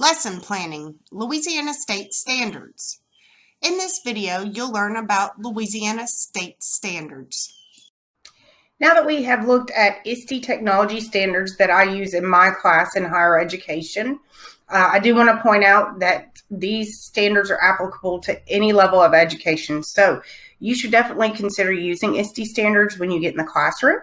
Lesson Planning, Louisiana State Standards. In this video, you'll learn about Louisiana State Standards. Now that we have looked at ISTE technology standards that I use in my class in higher education, I do want to point out that these standards are applicable to any level of education. So you should definitely consider using ISTE standards when you get in the classroom.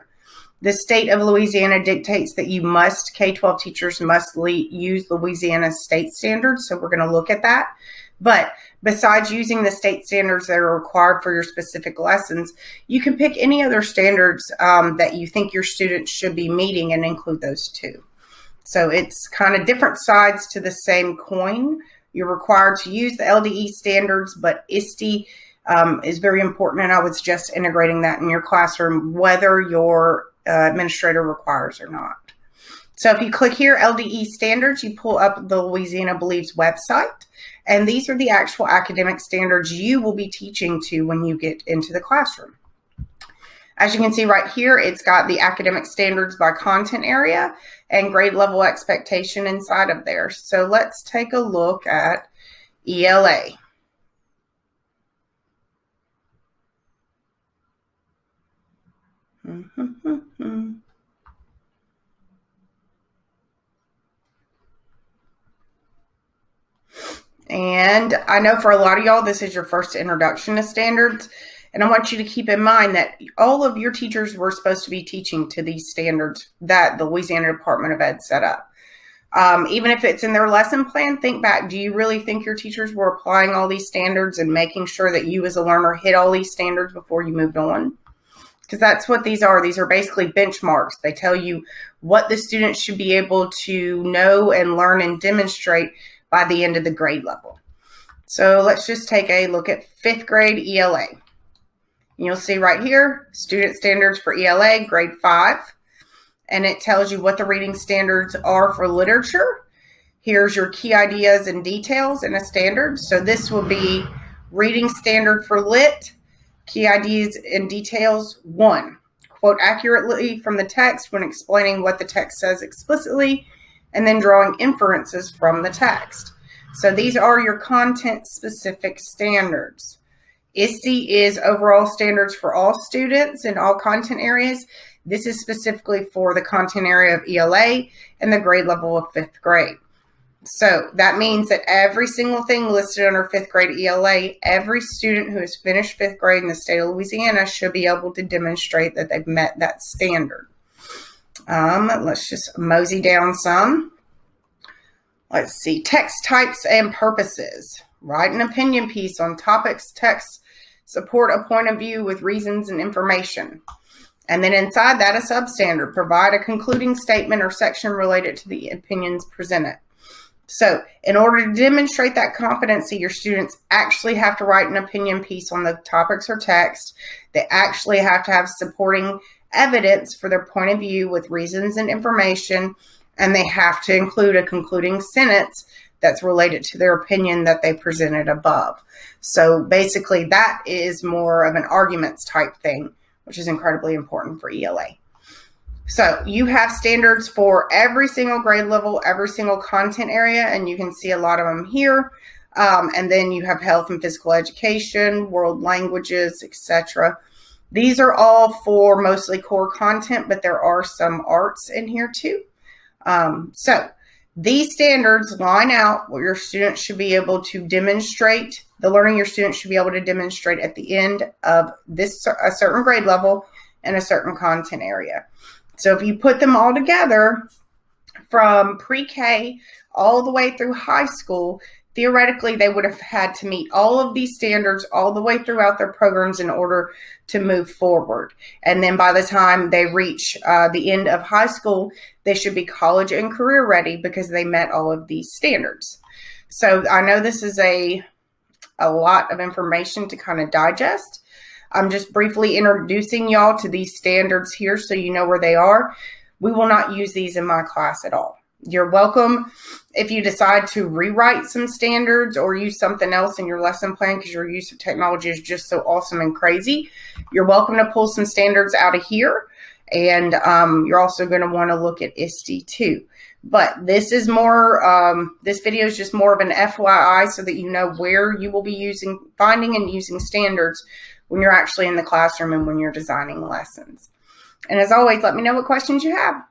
The state of Louisiana dictates that K-12 teachers must use Louisiana state standards. So we're going to look at that. But besides using the state standards that are required for your specific lessons, you can pick any other standards that you think your students should be meeting and include those too. So it's kind of different sides to the same coin. You're required to use the LDE standards, but ISTE is very important, and I would suggest integrating that in your classroom, whether your administrator requires or not. So if you click here, LDE standards, you pull up the Louisiana Believes website, and these are the actual academic standards you will be teaching to when you get into the classroom. As you can see right here, it's got the academic standards by content area and grade level expectation inside of there. So let's take a look at ELA. And I know for a lot of y'all, this is your first introduction to standards. And I want you to keep in mind that all of your teachers were supposed to be teaching to these standards that the Louisiana Department of Ed set up. Even if it's in their lesson plan, think back. Do you really think your teachers were applying all these standards and making sure that you as a learner hit all these standards before you moved on? Because that's what these are. These are basically benchmarks. They tell you what the students should be able to know and learn and demonstrate by the end of the grade level. So let's just take a look at 5th grade ELA. You'll see right here, student standards for ELA, grade 5. And it tells you what the reading standards are for literature. Here's your key ideas and details in a standard. So this will be reading standard for lit. Key ideas and details 1. Quote accurately from the text when explaining what the text says explicitly, and then drawing inferences from the text. So these are your content-specific standards. ISTE is overall standards for all students in all content areas. This is specifically for the content area of ELA and the grade level of 5th grade. So that means that every single thing listed under 5th grade ELA, every student who has finished 5th grade in the state of Louisiana should be able to demonstrate that they've met that standard. Let's just mosey down some. Let's see, text types and purposes. Write an opinion piece on topics, text, support a point of view with reasons and information. And then inside that, a substandard. Provide a concluding statement or section related to the opinions presented. So in order to demonstrate that competency, your students actually have to write an opinion piece on the topics or text. They actually have to have supporting evidence for their point of view with reasons and information, and they have to include a concluding sentence that's related to their opinion that they presented above. So basically that is more of an arguments type thing, which is incredibly important for ELA. So you have standards for every single grade level, every single content area, and you can see a lot of them here. And then you have health and physical education, world languages, etc. These are all for mostly core content, but there are some arts in here too. So these standards line out what your students should be able to demonstrate, the learning your students should be able to demonstrate at the end of a certain grade level and a certain content area. So if you put them all together from pre-K all the way through high school, theoretically they would have had to meet all of these standards all the way throughout their programs in order to move forward. And then by the time they reach the end of high school, they should be college and career ready because they met all of these standards. So I know this is a lot of information to kind of digest. I'm just briefly introducing y'all to these standards here so you know where they are. We will not use these in my class at all. You're welcome if you decide to rewrite some standards or use something else in your lesson plan because your use of technology is just so awesome and crazy. You're welcome to pull some standards out of here. And you're also going to want to look at ISTE too. But this is more, this video is just more of an FYI so that you know where you will be finding and using standards when you're actually in the classroom and when you're designing lessons. And as always, let me know what questions you have.